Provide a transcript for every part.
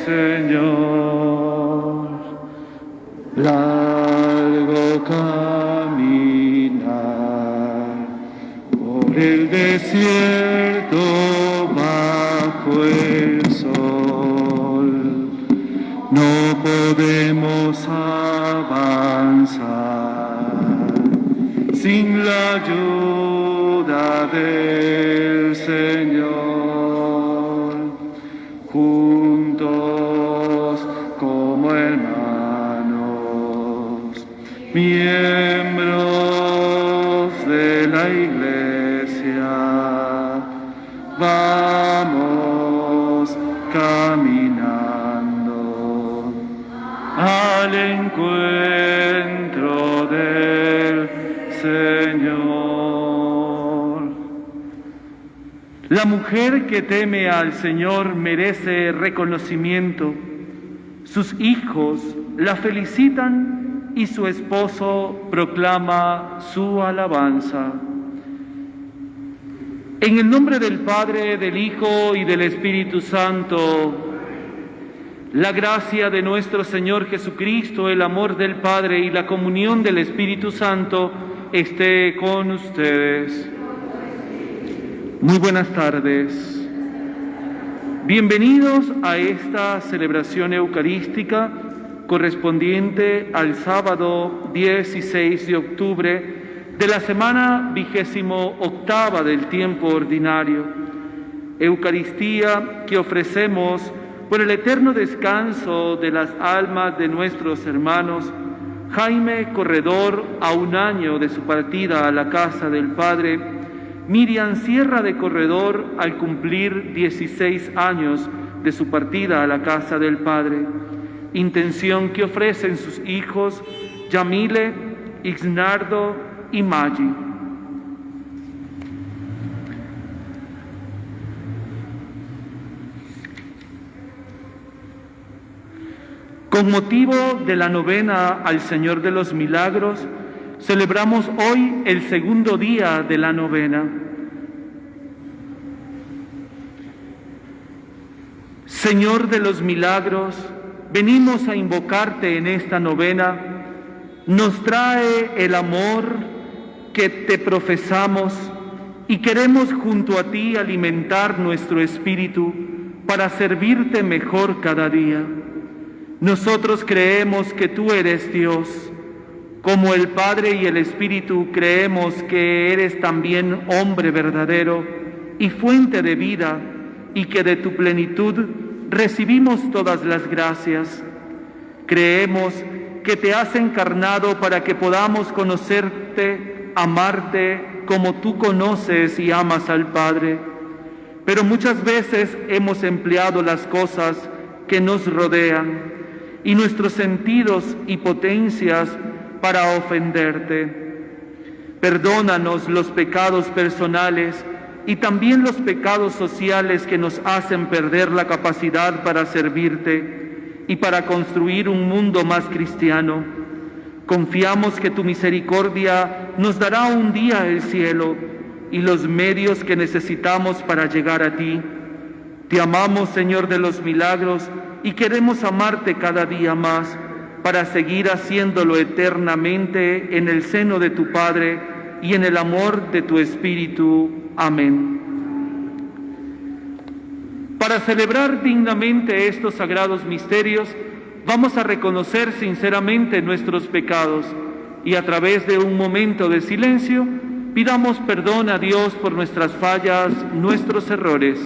Señor, largo caminar por el desierto bajo el sol, no podemos avanzar sin la ayuda del Señor. Juntos como hermanos, miembros de la Iglesia, vamos caminando al encuentro del Señor. La mujer que teme al Señor merece reconocimiento. Sus hijos la felicitan y su esposo proclama su alabanza. En el nombre del Padre, del Hijo y del Espíritu Santo, la gracia de nuestro Señor Jesucristo, el amor del Padre y la comunión del Espíritu Santo esté con ustedes. Muy buenas tardes. Bienvenidos a esta celebración eucarística correspondiente al sábado 16 de octubre de la semana 28ª del tiempo ordinario. Eucaristía que ofrecemos por el eterno descanso de las almas de nuestros hermanos Jaime Corredor, a un año de su partida a la casa del Padre, Miriam Sierra de Corredor, al cumplir 16 años de su partida a la casa del Padre, intención que ofrecen sus hijos Yamile, Ixnardo y Maggi. Con motivo de la novena al Señor de los Milagros, celebramos hoy el segundo día de la novena. Señor de los milagros, venimos a invocarte en esta novena. Nos trae el amor que te profesamos y queremos junto a ti alimentar nuestro espíritu para servirte mejor cada día. Nosotros creemos que tú eres Dios. Como el Padre y el Espíritu creemos que eres también hombre verdadero y fuente de vida, y que de tu plenitud recibimos todas las gracias. Creemos que te has encarnado para que podamos conocerte, amarte como tú conoces y amas al Padre. Pero muchas veces hemos empleado las cosas que nos rodean y nuestros sentidos y potencias para ofenderte. Perdónanos los pecados personales y también los pecados sociales que nos hacen perder la capacidad para servirte y para construir un mundo más cristiano. Confiamos que tu misericordia nos dará un día el cielo y los medios que necesitamos para llegar a ti. Te amamos, Señor de los milagros, y queremos amarte cada día más para seguir haciéndolo eternamente en el seno de tu Padre y en el amor de tu Espíritu. Amén. Para celebrar dignamente estos sagrados misterios, vamos a reconocer sinceramente nuestros pecados y a través de un momento de silencio pidamos perdón a Dios por nuestras fallas, nuestros errores.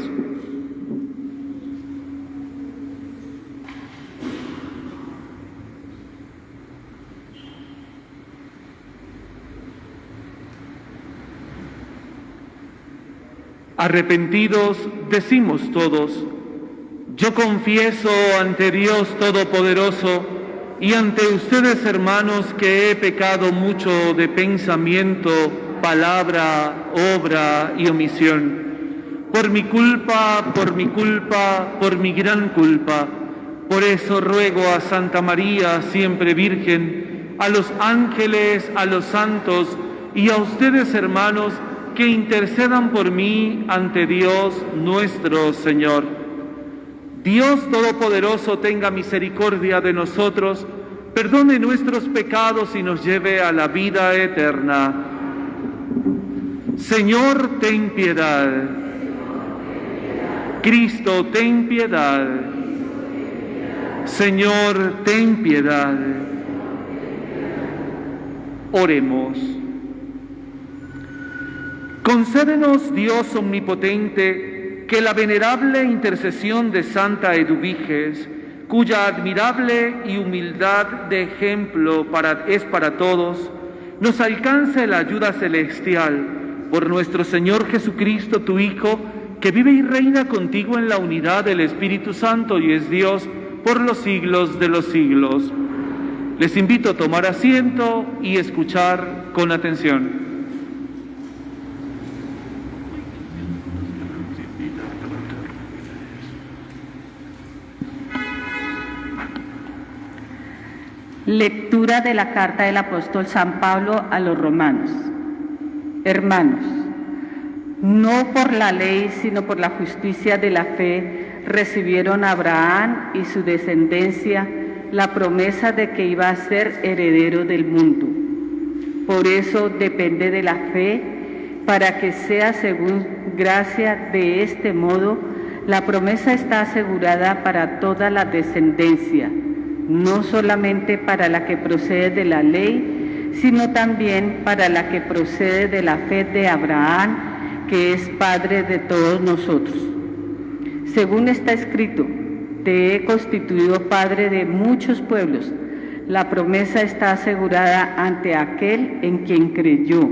Arrepentidos, decimos todos: yo confieso ante Dios Todopoderoso y ante ustedes, hermanos, que he pecado mucho de pensamiento, palabra, obra y omisión. Por mi culpa, por mi gran culpa. Por eso ruego a Santa María, siempre Virgen, a los ángeles, a los santos y a ustedes, hermanos, que intercedan por mí ante Dios nuestro Señor. Dios Todopoderoso tenga misericordia de nosotros, perdone nuestros pecados y nos lleve a la vida eterna. Señor, ten piedad. Cristo, ten piedad. Señor, ten piedad. Oremos. Concédenos, Dios omnipotente, que la venerable intercesión de Santa Eduviges, cuya admirable y humildad de ejemplo es para todos, nos alcance la ayuda celestial por nuestro Señor Jesucristo, tu Hijo, que vive y reina contigo en la unidad del Espíritu Santo y es Dios por los siglos de los siglos. Les invito a tomar asiento y escuchar con atención. Lectura de la carta del apóstol San Pablo a los romanos. Hermanos, no por la ley, sino por la justicia de la fe, recibieron Abraham y su descendencia la promesa de que iba a ser heredero del mundo. Por eso depende de la fe, para que sea según gracia. De este modo, la promesa está asegurada para toda la descendencia, no solamente para la que procede de la ley, sino también para la que procede de la fe de Abraham, que es Padre de todos nosotros. Según está escrito, te he constituido Padre de muchos pueblos. La promesa está asegurada ante aquel en quien creyó,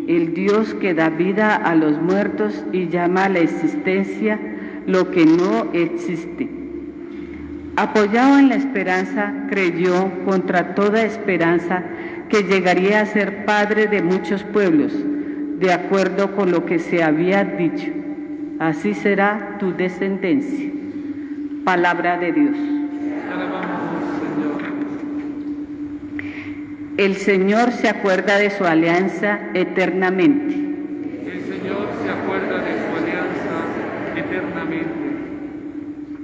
el Dios que da vida a los muertos y llama a la existencia lo que no existe. Apoyado en la esperanza, creyó contra toda esperanza que llegaría a ser padre de muchos pueblos, de acuerdo con lo que se había dicho. Así será tu descendencia. Palabra de Dios. Te alabamos, Señor. El Señor se acuerda de su alianza eternamente. El Señor se acuerda de su alianza eternamente.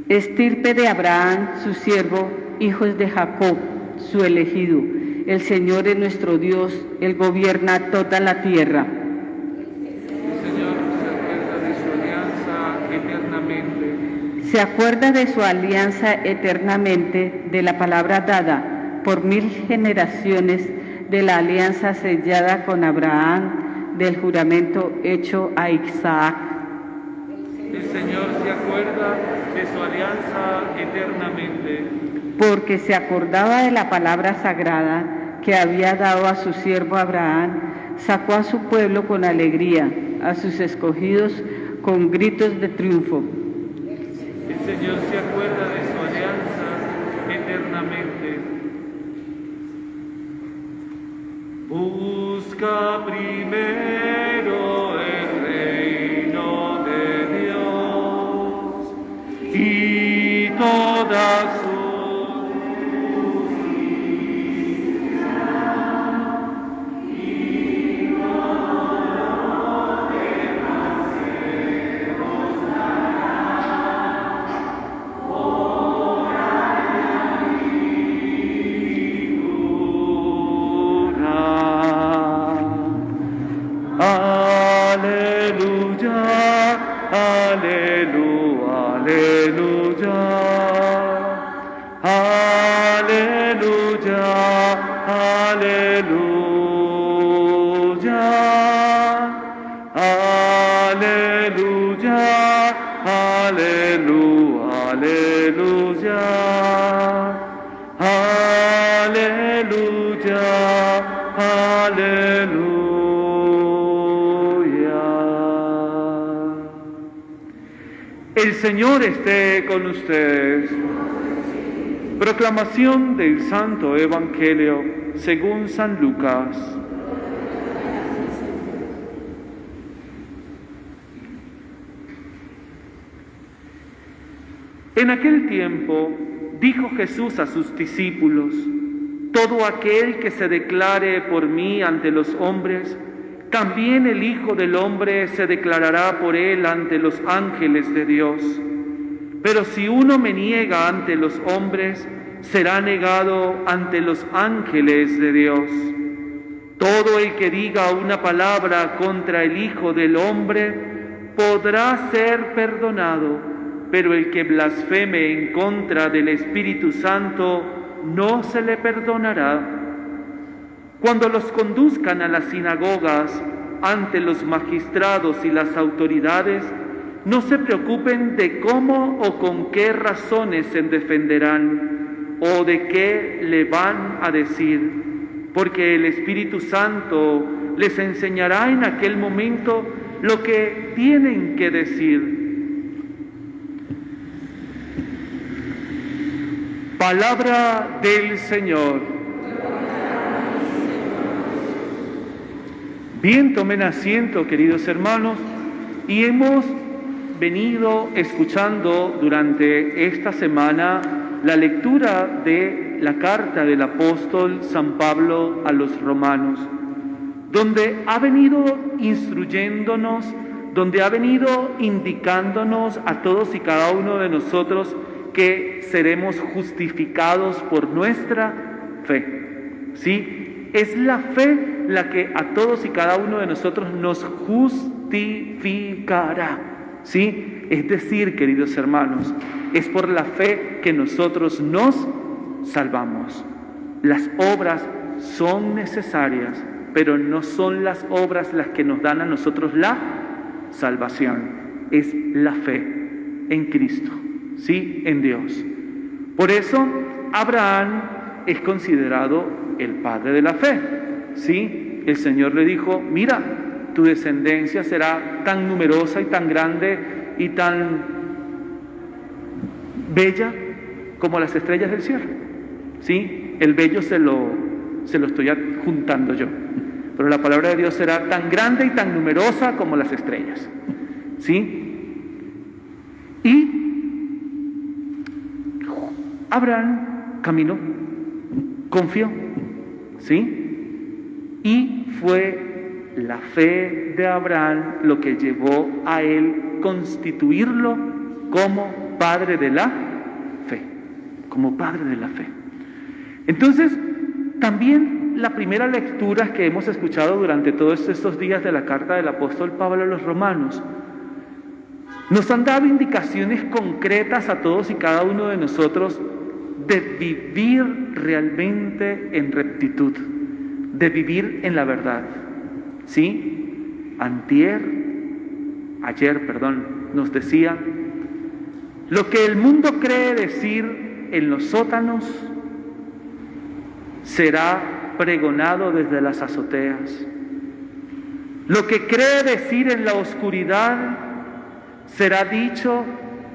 Estirpe de Abraham, su siervo, hijos de Jacob, su elegido. El Señor es nuestro Dios, Él gobierna toda la tierra. El Señor se acuerda de su alianza eternamente. Se acuerda de su alianza eternamente, de la palabra dada por 1000 generaciones, de la alianza sellada con Abraham, del juramento hecho a Isaac. El Señor se acuerda de su alianza eternamente. Porque se acordaba de la palabra sagrada que había dado a su siervo Abraham, sacó a su pueblo con alegría, a sus escogidos con gritos de triunfo. El Señor se acuerda de su alianza eternamente. Busca primero el reino Aleluya, aleluya, aleluya. Aleluya, aleluya. Aleluya, aleluya, aleluya. Aleluya, aleluya. El Señor esté con ustedes. Proclamación del Santo Evangelio según San Lucas. En aquel tiempo dijo Jesús a sus discípulos: todo aquel que se declare por mí ante los hombres, también el Hijo del Hombre se declarará por él ante los ángeles de Dios. Pero si uno me niega ante los hombres, será negado ante los ángeles de Dios. Todo el que diga una palabra contra el Hijo del Hombre podrá ser perdonado, pero el que blasfeme en contra del Espíritu Santo no se le perdonará. Cuando los conduzcan a las sinagogas ante los magistrados y las autoridades, no se preocupen de cómo o con qué razones se defenderán o de qué le van a decir, porque el Espíritu Santo les enseñará en aquel momento lo que tienen que decir. Palabra del Señor. Bien, tomen asiento, queridos hermanos, y hemos venido escuchando durante esta semana la lectura de la carta del apóstol San Pablo a los romanos, donde ha venido instruyéndonos, donde ha venido indicándonos a todos y cada uno de nosotros que seremos justificados por nuestra fe. ¿Sí? Es la fe la que a todos y cada uno de nosotros nos justificará. ¿Sí? Es decir, queridos hermanos, es por la fe que nosotros nos salvamos. Las obras son necesarias, pero no son las obras las que nos dan a nosotros la salvación. Es la fe en Cristo, ¿sí? En Dios. Por eso, Abraham es considerado el padre de la fe, ¿sí? El Señor le dijo: mira, tu descendencia será tan numerosa y tan grande y tan bella como las estrellas del cielo. ¿Sí? El bello se lo estoy adjuntando yo. Pero la palabra de Dios será tan grande y tan numerosa como las estrellas. ¿Sí? Y Abraham caminó, confió. ¿Sí? Y fue la fe de Abraham lo que llevó a él constituirlo como padre de la fe, como padre de la fe. Entonces, también la primera lectura que hemos escuchado durante todos estos días de la carta del apóstol Pablo a los romanos nos han dado indicaciones concretas a todos y cada uno de nosotros de vivir realmente en rectitud, de vivir en la verdad. ¿Sí? Ayer, nos decía: lo que el mundo cree decir en los sótanos será pregonado desde las azoteas. Lo que cree decir en la oscuridad será dicho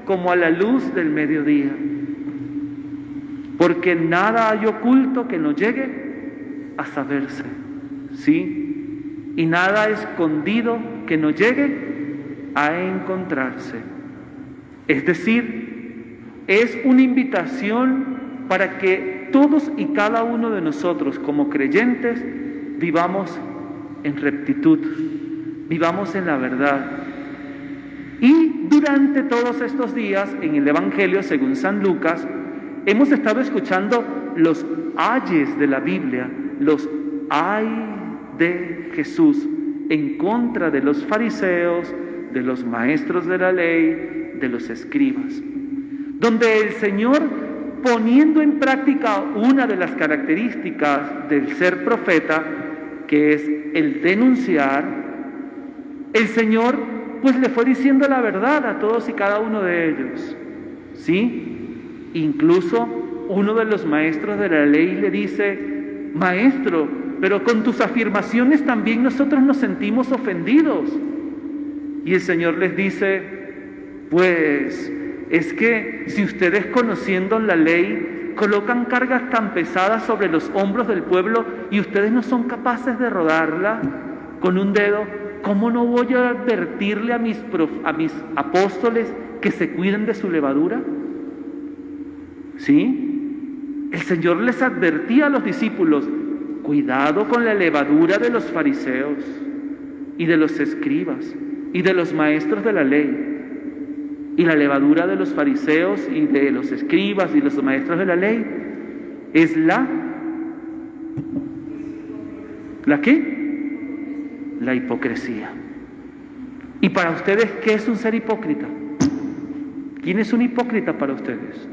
como a la luz del mediodía. Porque nada hay oculto que no llegue a saberse, ¿sí? Y nada escondido que no llegue a encontrarse. Es decir, es una invitación para que todos y cada uno de nosotros como creyentes vivamos en rectitud, vivamos en la verdad. Y durante todos estos días en el Evangelio según San Lucas hemos estado escuchando los ayes de la Biblia, los ay de Jesús en contra de los fariseos, de los maestros de la ley, de los escribas, donde el Señor, poniendo en práctica una de las características del ser profeta, que es el denunciar, el Señor pues le fue diciendo la verdad a todos y cada uno de ellos, ¿sí? Incluso uno de los maestros de la ley le dice: maestro, pero con tus afirmaciones también nosotros nos sentimos ofendidos. Y el Señor les dice: pues es que si ustedes, conociendo la ley, colocan cargas tan pesadas sobre los hombros del pueblo y ustedes no son capaces de rodarla con un dedo, ¿cómo no voy a advertirle a mis apóstoles que se cuiden de su levadura? ¿Sí? El Señor les advertía a los discípulos: cuidado con la levadura de los fariseos y de los escribas y de los maestros de la ley. Y la levadura de los fariseos y de los escribas y los maestros de la ley es ¿la qué? La hipocresía. ¿Y para ustedes qué es un ser hipócrita? ¿Quién es un hipócrita para ustedes?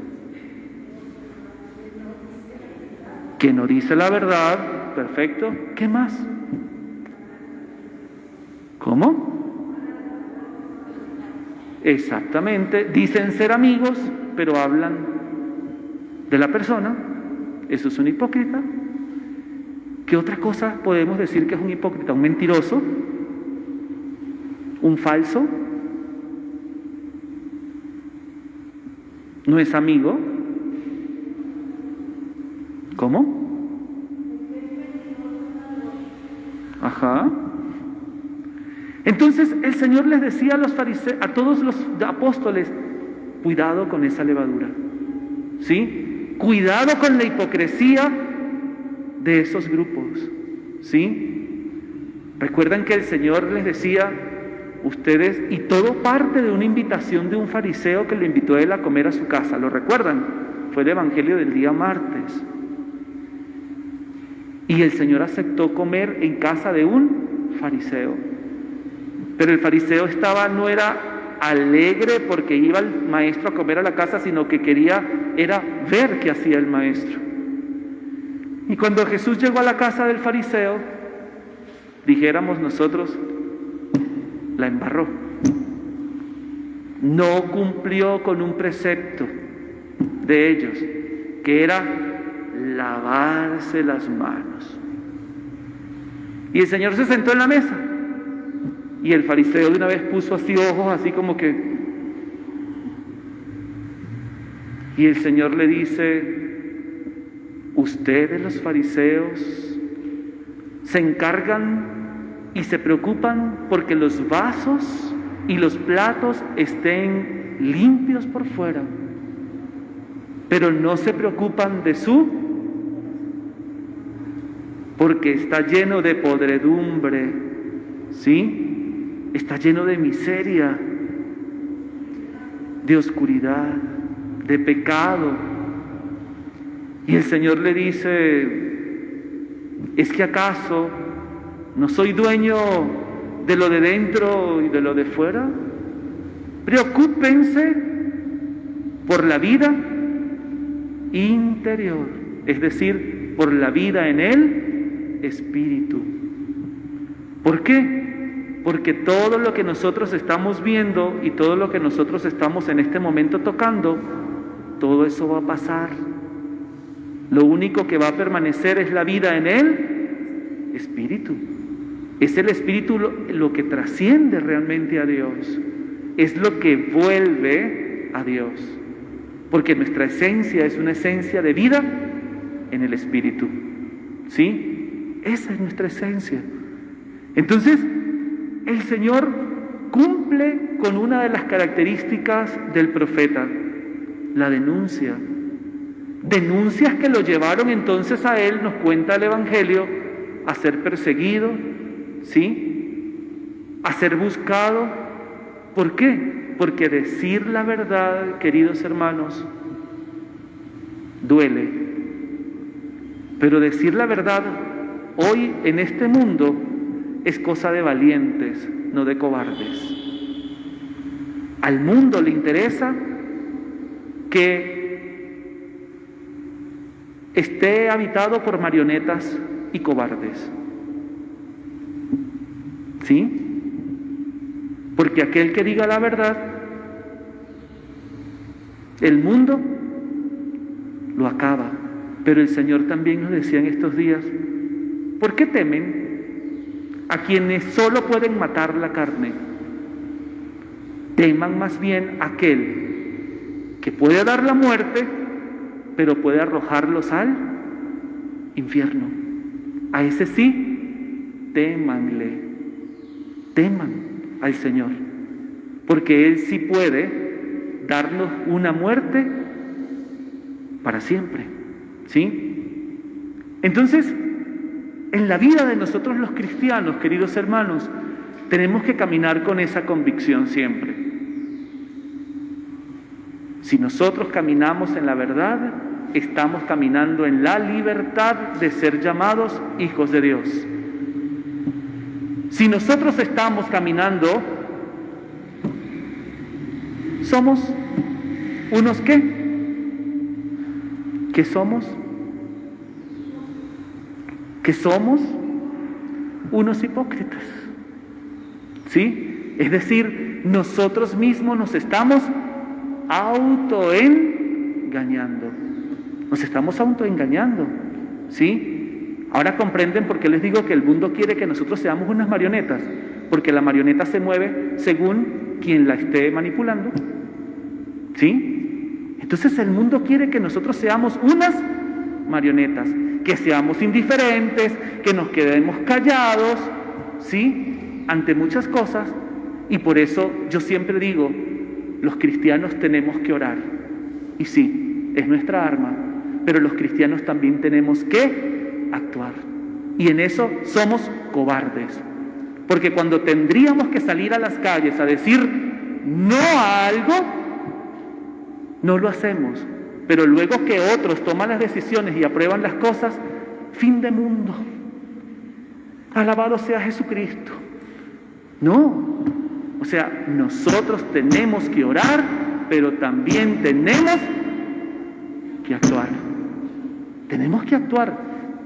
Que no dice la verdad. Perfecto. ¿Qué más? ¿Cómo? Exactamente, dicen ser amigos, pero hablan de la persona. Eso es un hipócrita. ¿Qué otra cosa podemos decir que es un hipócrita? ¿Un mentiroso? ¿Un falso? ¿No es amigo? ¿Cómo? Ajá. Entonces el Señor les decía a los fariseos, a todos los apóstoles: cuidado con esa levadura, ¿sí? Cuidado con la hipocresía de esos grupos, ¿sí? Recuerdan que el Señor les decía: ustedes, y todo parte de una invitación de un fariseo que le invitó a él a comer a su casa, ¿lo recuerdan? Fue el evangelio del día martes. Y el Señor aceptó comer en casa de un fariseo. Pero el fariseo no era alegre porque iba el maestro a comer a la casa, sino que quería era ver qué hacía el maestro. Y cuando Jesús llegó a la casa del fariseo, dijéramos nosotros, la embarró. No cumplió con un precepto de ellos, que era lavarse las manos. Y el Señor se sentó en la mesa. Y el fariseo de una vez puso así ojos, así como que... Y el Señor le dice: ustedes, los fariseos, se encargan y se preocupan porque los vasos y los platos estén limpios por fuera, pero no se preocupan de porque está lleno de podredumbre, ¿sí? Está lleno de miseria, de oscuridad, de pecado. Y el Señor le dice: ¿es que acaso no soy dueño de lo de dentro y de lo de fuera? Preocúpense por la vida interior, es decir, por la vida en el Espíritu. ¿Por qué? Porque todo lo que nosotros estamos viendo y todo lo que nosotros estamos en este momento tocando, todo eso va a pasar. Lo único que va a permanecer es la vida en el Espíritu. Es el Espíritu lo que trasciende realmente a Dios. Es lo que vuelve a Dios. Porque nuestra esencia es una esencia de vida en el Espíritu. ¿Sí? Esa es nuestra esencia. Entonces, el Señor cumple con una de las características del profeta, la denuncia. Denuncias que lo llevaron entonces a él, nos cuenta el Evangelio, a ser perseguido, ¿sí? A ser buscado. ¿Por qué? Porque decir la verdad, queridos hermanos, duele. Pero decir la verdad hoy en este mundo es cosa de valientes, no de cobardes. Al mundo le interesa que esté habitado por marionetas y cobardes. ¿Sí? Porque aquel que diga la verdad, el mundo lo acaba. Pero el Señor también nos decía en estos días, ¿por qué temen a quienes solo pueden matar la carne? Teman más bien a aquel que puede dar la muerte, pero puede arrojarlos al infierno. A ese sí, témanle, teman al Señor, porque Él sí puede darnos una muerte para siempre, ¿sí? Entonces, en la vida de nosotros los cristianos, queridos hermanos, tenemos que caminar con esa convicción siempre. Si nosotros caminamos en la verdad, estamos caminando en la libertad de ser llamados hijos de Dios. Si nosotros estamos caminando, somos unos ¿qué? ¿Qué somos? Que somos unos hipócritas. ¿Sí? Es decir, nosotros mismos nos estamos autoengañando. Nos estamos autoengañando. ¿Sí? Ahora comprenden por qué les digo que el mundo quiere que nosotros seamos unas marionetas. Porque la marioneta se mueve según quien la esté manipulando. ¿Sí? Entonces el mundo quiere que nosotros seamos unas marionetas, que seamos indiferentes, que nos quedemos callados, ¿sí? Ante muchas cosas. Y por eso yo siempre digo, los cristianos tenemos que orar. Y sí, es nuestra arma, pero los cristianos también tenemos que actuar. Y en eso somos cobardes. Porque cuando tendríamos que salir a las calles a decir no a algo, no lo hacemos. Pero luego que otros toman las decisiones y aprueban las cosas, fin de mundo. Alabado sea Jesucristo. No. O sea, nosotros tenemos que orar, pero también tenemos que actuar. Tenemos que actuar.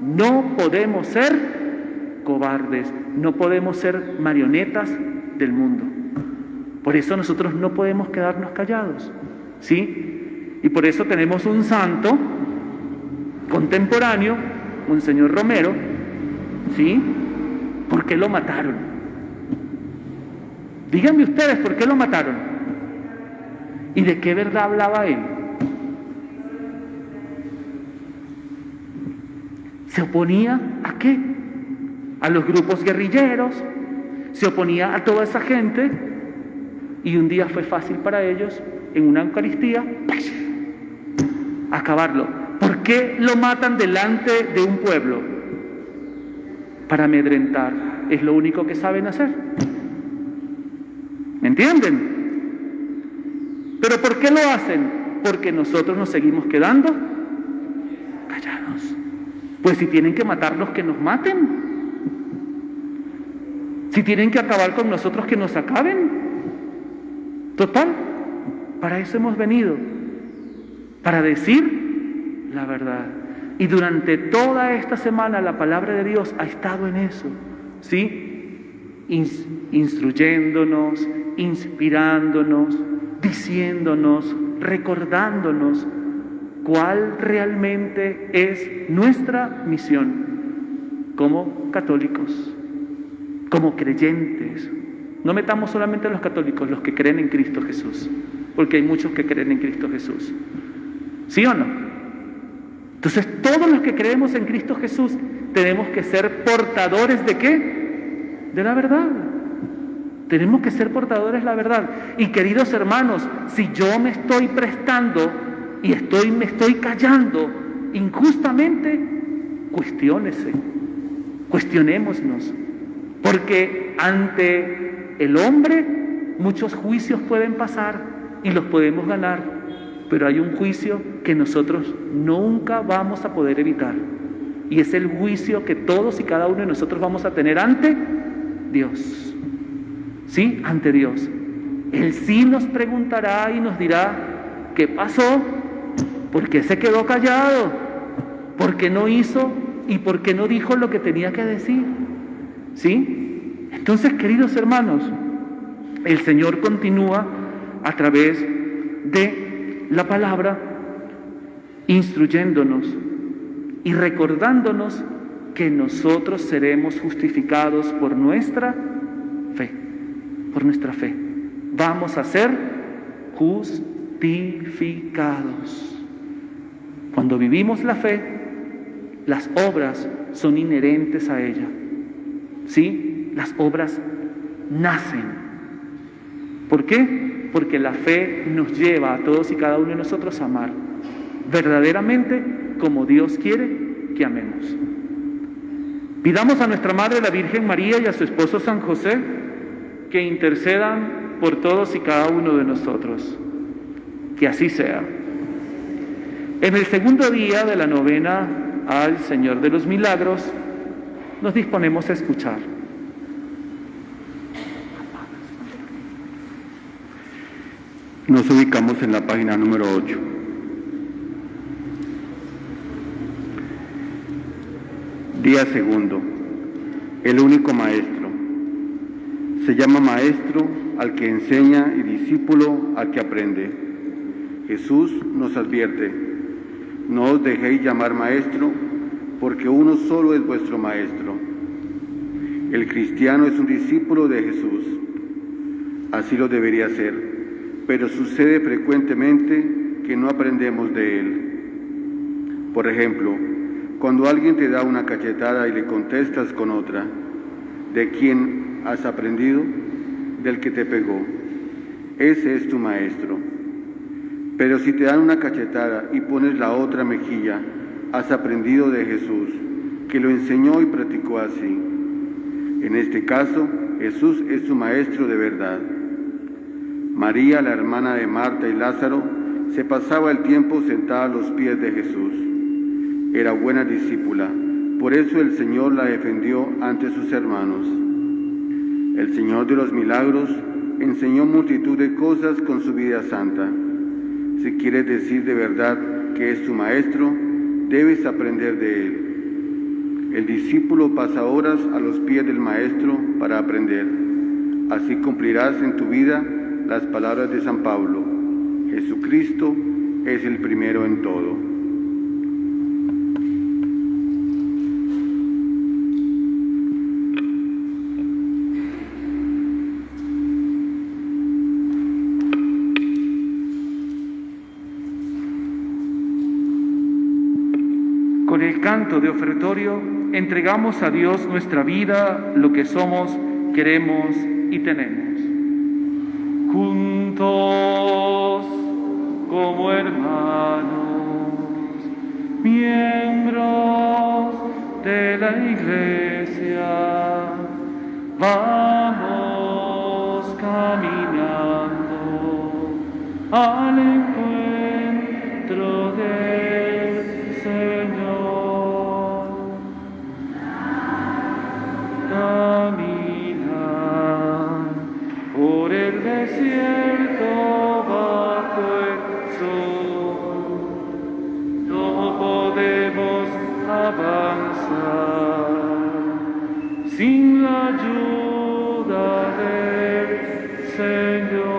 No podemos ser cobardes, no podemos ser marionetas del mundo. Por eso nosotros no podemos quedarnos callados, ¿sí? Y por eso tenemos un santo contemporáneo, Monseñor Romero, ¿sí? ¿Por qué lo mataron? Díganme ustedes, ¿por qué lo mataron? ¿Y de qué verdad hablaba él? ¿Se oponía a qué? A los grupos guerrilleros, se oponía a toda esa gente, y un día fue fácil para ellos, en una Eucaristía, acabarlo. ¿Por qué lo matan delante de un pueblo? Para amedrentar. Es lo único que saben hacer. ¿Me entienden? ¿Pero por qué lo hacen? Porque nosotros nos seguimos quedando callados. Pues si tienen que matarnos, que nos maten. Si tienen que acabar con nosotros, que nos acaben. Total, para eso hemos venido. Para decir la verdad. Y durante toda esta semana la palabra de Dios ha estado en eso, ¿sí? Instruyéndonos, inspirándonos, diciéndonos, recordándonos cuál realmente es nuestra misión como católicos, como creyentes. No metamos solamente a los católicos, los que creen en Cristo Jesús, porque hay muchos que creen en Cristo Jesús. ¿Sí o no? Entonces, todos los que creemos en Cristo Jesús tenemos que ser portadores ¿de qué? De la verdad. Tenemos que ser portadores de la verdad. Y queridos hermanos, si yo me estoy prestando y me estoy callando injustamente, cuestionémonos. Porque ante el hombre muchos juicios pueden pasar y los podemos ganar. Pero hay un juicio que nosotros nunca vamos a poder evitar. Y es el juicio que todos y cada uno de nosotros vamos a tener ante Dios. ¿Sí? Ante Dios. Él sí nos preguntará y nos dirá, ¿qué pasó? ¿Por qué se quedó callado? ¿Por qué no hizo y por qué no dijo lo que tenía que decir? ¿Sí? Entonces, queridos hermanos, el Señor continúa a través de la palabra instruyéndonos y recordándonos que nosotros seremos justificados por nuestra fe, Vamos a ser justificados. Cuando vivimos la fe, las obras son inherentes a ella. ¿Sí? Las obras nacen. ¿Por qué? Porque la fe nos lleva a todos y cada uno de nosotros a amar verdaderamente como Dios quiere que amemos. Pidamos a nuestra Madre la Virgen María y a su esposo San José que intercedan por todos y cada uno de nosotros. Que así sea. En el segundo día de la novena al Señor de los Milagros, nos disponemos a escuchar. Nos ubicamos en la página número 8. Día segundo. El único maestro. Se llama maestro al que enseña y discípulo al que aprende. Jesús nos advierte: no os dejéis llamar maestro, porque uno solo es vuestro maestro. El cristiano es un discípulo de Jesús. Así lo debería ser, pero sucede frecuentemente que no aprendemos de él. Por ejemplo, cuando alguien te da una cachetada y le contestas con otra, ¿de quién has aprendido? Del que te pegó. Ese es tu maestro. Pero si te dan una cachetada y pones la otra mejilla, has aprendido de Jesús, que lo enseñó y practicó así. En este caso, Jesús es tu maestro de verdad. María, la hermana de Marta y Lázaro, se pasaba el tiempo sentada a los pies de Jesús. Era buena discípula, por eso el Señor la defendió ante sus hermanos. El Señor de los Milagros enseñó multitud de cosas con su vida santa. Si quieres decir de verdad que es tu maestro, debes aprender de él. El discípulo pasa horas a los pies del maestro para aprender. Así cumplirás en tu vida las palabras de San Pablo: Jesucristo es el primero en todo. Con el canto de ofertorio entregamos a Dios nuestra vida, lo que somos, queremos y tenemos. Juntos como hermanos, miembros de la Iglesia, vamos caminando al encuentro del Señor. Camina por el desierto bajo el sol. No podemos avanzar sin la ayuda del Señor.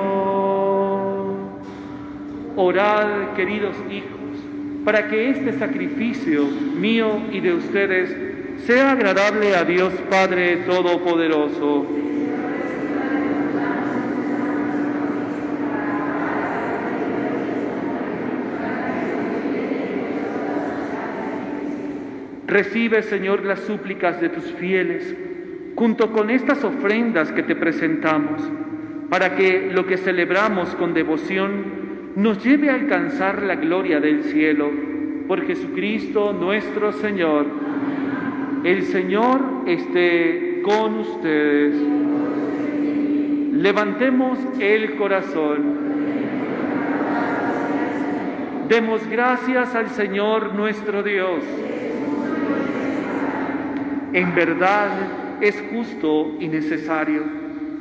Orad, queridos hijos, para que este sacrificio mío y de ustedes sea agradable a Dios Padre Todopoderoso. Recibe, Señor, las súplicas de tus fieles, junto con estas ofrendas que te presentamos, para que lo que celebramos con devoción nos lleve a alcanzar la gloria del cielo. Por Jesucristo nuestro Señor. El Señor esté con ustedes. Levantemos el corazón. Demos gracias al Señor nuestro Dios. En verdad es justo y necesario.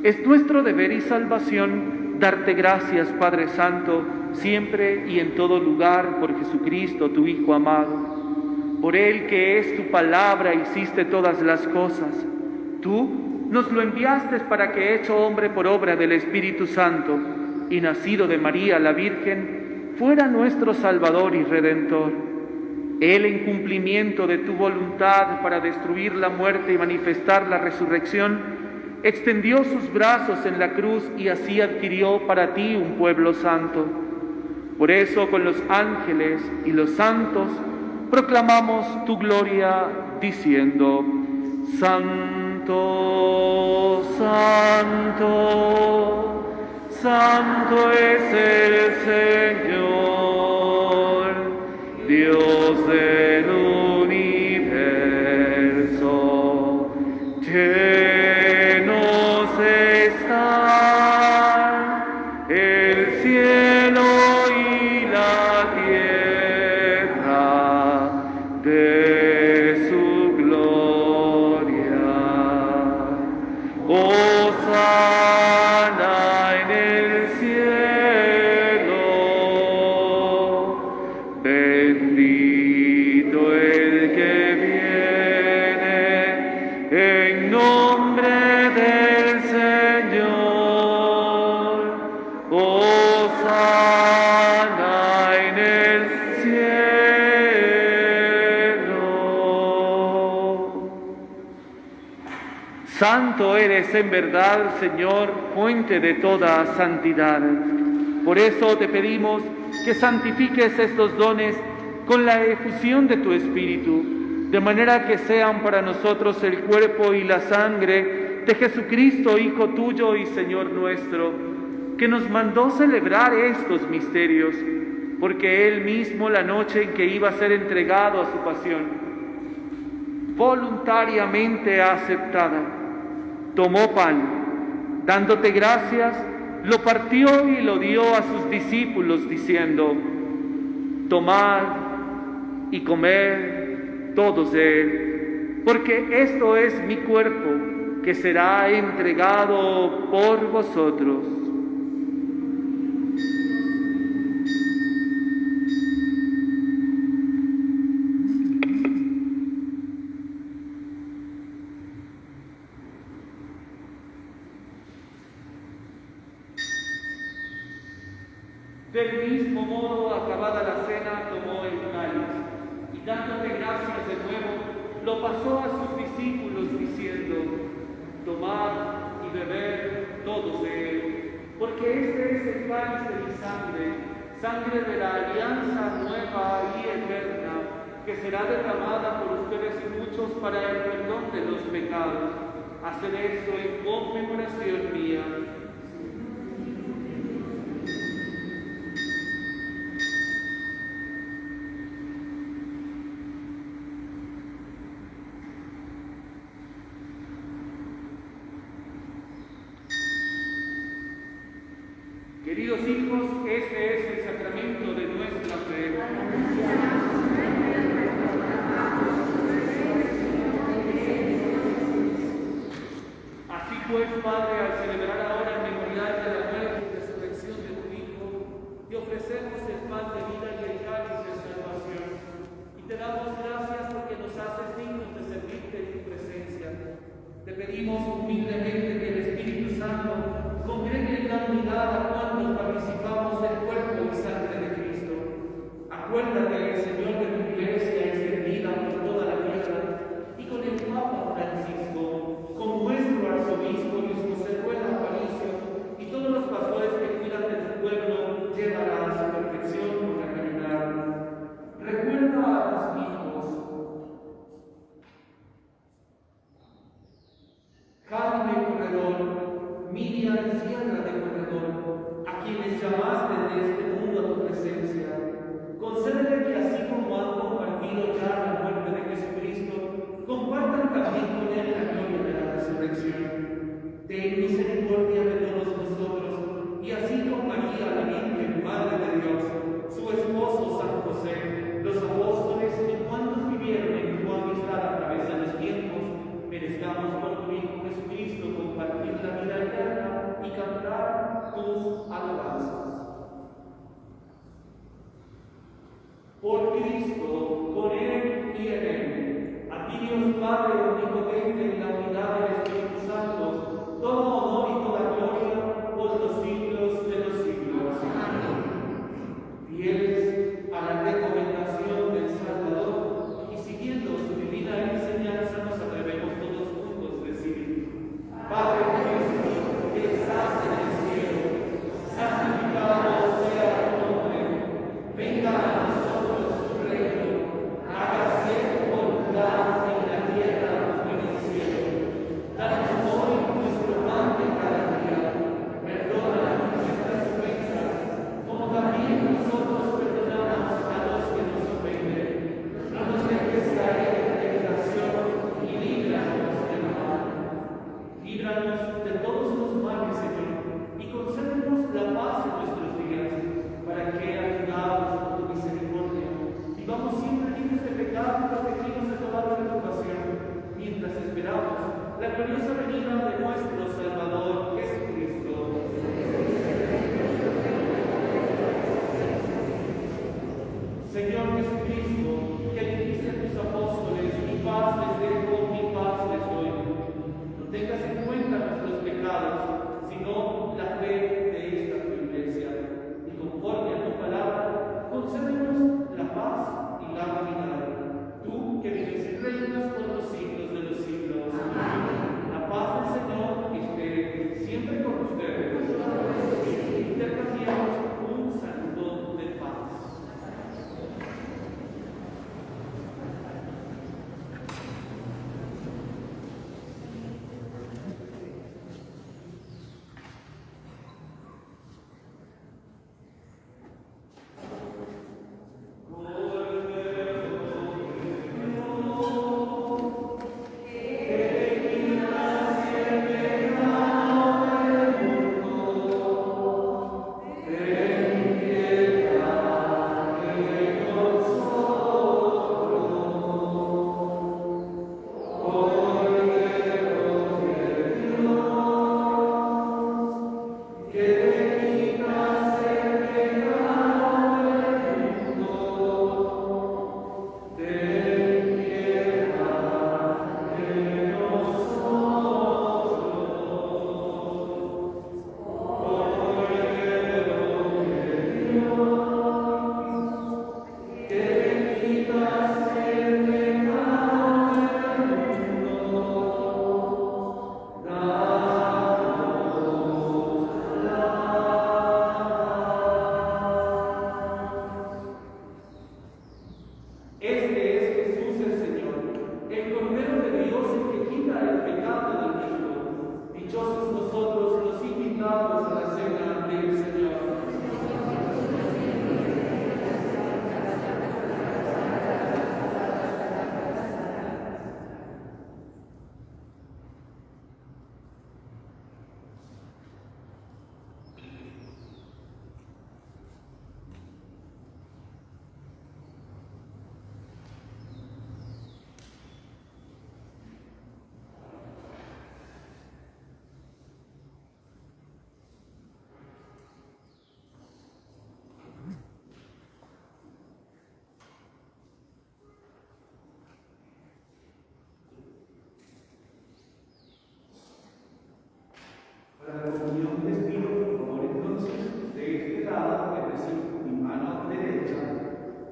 Es nuestro deber y salvación darte gracias, Padre Santo, siempre y en todo lugar, por Jesucristo, tu Hijo amado. Por Él, que es tu palabra, hiciste todas las cosas. Tú nos lo enviaste para que, hecho hombre por obra del Espíritu Santo y nacido de María la Virgen, fuera nuestro Salvador y Redentor. Él, en cumplimiento de tu voluntad para destruir la muerte y manifestar la resurrección, extendió sus brazos en la cruz y así adquirió para ti un pueblo santo. Por eso, con los ángeles y los santos, proclamamos tu gloria diciendo: Santo, Santo, Santo es el Señor, Dios del universo. Llenos están el cielo y la tierra de su gloria. Hosana en el cielo, bendito el que viene en nombre del Señor. Hosana en el cielo. Santo eres en verdad, Señor, fuente de toda santidad. Por eso te pedimos que santifiques estos dones con la efusión de tu Espíritu, de manera que sean para nosotros el cuerpo y la sangre de Jesucristo, Hijo tuyo y Señor nuestro, que nos mandó celebrar estos misterios, porque Él mismo, la noche en que iba a ser entregado a su pasión, voluntariamente aceptada, tomó pan, dándote gracias, lo partió y lo dio a sus discípulos, diciendo: tomad y comed todos de él, porque esto es mi cuerpo, que será entregado por vosotros. Del mismo modo, acabada la cena, tomó el cáliz y, dándote gracias de nuevo, lo pasó a sus discípulos diciendo: tomad y bebed todos de él, porque este es el cáliz de mi sangre, sangre de la alianza nueva y eterna, que será derramada por ustedes y muchos para el perdón de los pecados. Haced esto en conmemoración mía. Queridos hijos, este es el sacramento de nuestra fe. Así pues, Padre, al celebrar ahora el memorial de la muerte y resurrección de tu Hijo, te ofrecemos el pan de vida y el cáliz de salvación, y te damos gracias porque nos haces dignos de servirte en tu presencia. Te pedimos humildemente que el Espíritu Santo congregue en la unidad a cuantos participamos del cuerpo y sangre de Cristo. Acuérdate, Señor, de tu iglesia extendida por toda la tierra, y con el Papa Francisco, con nuestro arzobispo Luis José Rueda Aparicio, y todos los pastores que cuidan de tu pueblo, llévala a su perfección por la caridad. Recuerda a tus hijos, Jaime Corredor, Miriam Sierra de Corredor, a quienes llamaste de este mundo a tu presencia. Concédele que, así como han compartido ya la muerte de Jesucristo, compartan también con él la gloria de la resurrección. Ten misericordia de todos nosotros, y así con María, la Virgen, Madre de Dios, su esposo San José, los apóstoles y cuantos vivieron en tu amistad a través de los tiempos, merezcamos por tu Hijo Jesucristo compartir la vida eterna y cantar tus alabanzas. Por Cristo, con Él y en Él, a ti Dios Padre omnipotente en la unidad del Espíritu Santo, todo honor y toda gloria por los siglos de los siglos. Amén. Fieles a la recomendación del Salvador y siguiendo su divina enseñanza, nos atrevemos todos juntos a decir: Padre nuestro que estás en el cielo, santificado sea tu nombre, venga a nosotros tu reino, hágase tu voluntad en la tierra como en el cielo. Danos hoy nuestro pan de cada día, perdona nuestras ofensas, como también nosotros perdonamos a los que nos ofenden. No nos dejes caer en tentación y líbranos del mal. Líbranos de todos los males, Señor, y concédenos la paz en nuestros días, para que, ayudados por tu misericordia, vivamos siempre libres de pecado y protegidos de toda preocupación, mientras esperamos la gloriosa venida de nuestro Salvador Jesucristo. Señor Jesucristo, que dijiste a tus apóstoles: mi paz les dejo, mi paz les doy. No tengas en cuenta nuestros pecados, sino la fe de esta tu iglesia. Y conforme a tu palabra, concédenos la paz y la unidad. Tú que vives y reinas por los siglos de los siglos. Amén. La paz del Señor esté siempre con ustedes. Intercambiamos un saludo de paz. Para la comunión les pido, por favor, entonces, de este lado, es decir, mi mano derecha,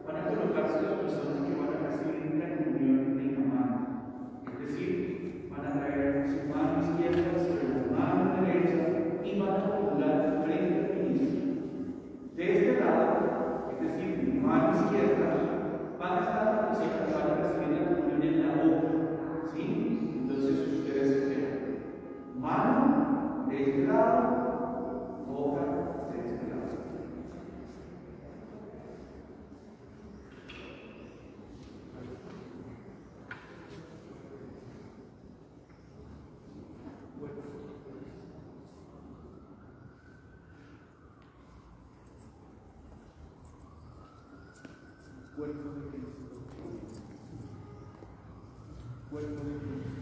van a colocarse las personas que van a recibir la comunión en la mano. Es decir, van a traer su mano izquierda sobre la mano derecha y van a acumular frente al ministro. De este lado, es decir, mi mano izquierda, van a estar las personas que van a recibir la comunión en la boca. ¿Sí? Entonces ustedes esperan. Mano de este lado, boca de este lado. Cuerpo de Cristo. Cuerpo de Cristo.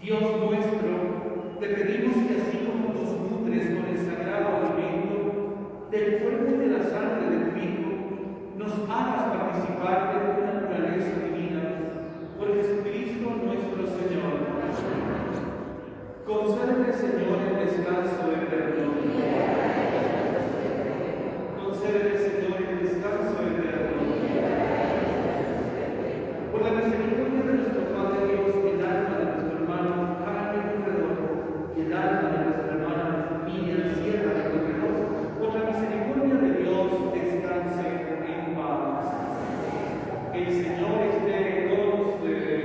Dios nuestro, te pedimos que así como nos nutres con el sagrado alimento del cuerpo y de la sangre del Hijo, nos hagas participar de tu naturaleza divina, por Jesucristo nuestro Señor. Concédeme, Señor, el descanso eterno. Concédeme, Señor, el descanso eterno. Por la misericordia de nuestro Padre Dios, el alma de nuestro hermano Jaime Corredor y el alma de nuestra hermana Miriam Sierra de Corredor, por la misericordia de Dios, descanse en paz. El Señor esté con ustedes.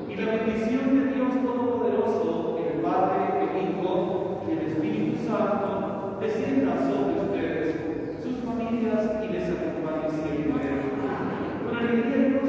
Y la bendición de Dios Todopoderoso, el Padre, el Hijo y el Espíritu Santo, descienda sobre ustedes, sus familias y les acompañe siempre. Con alegría Dios,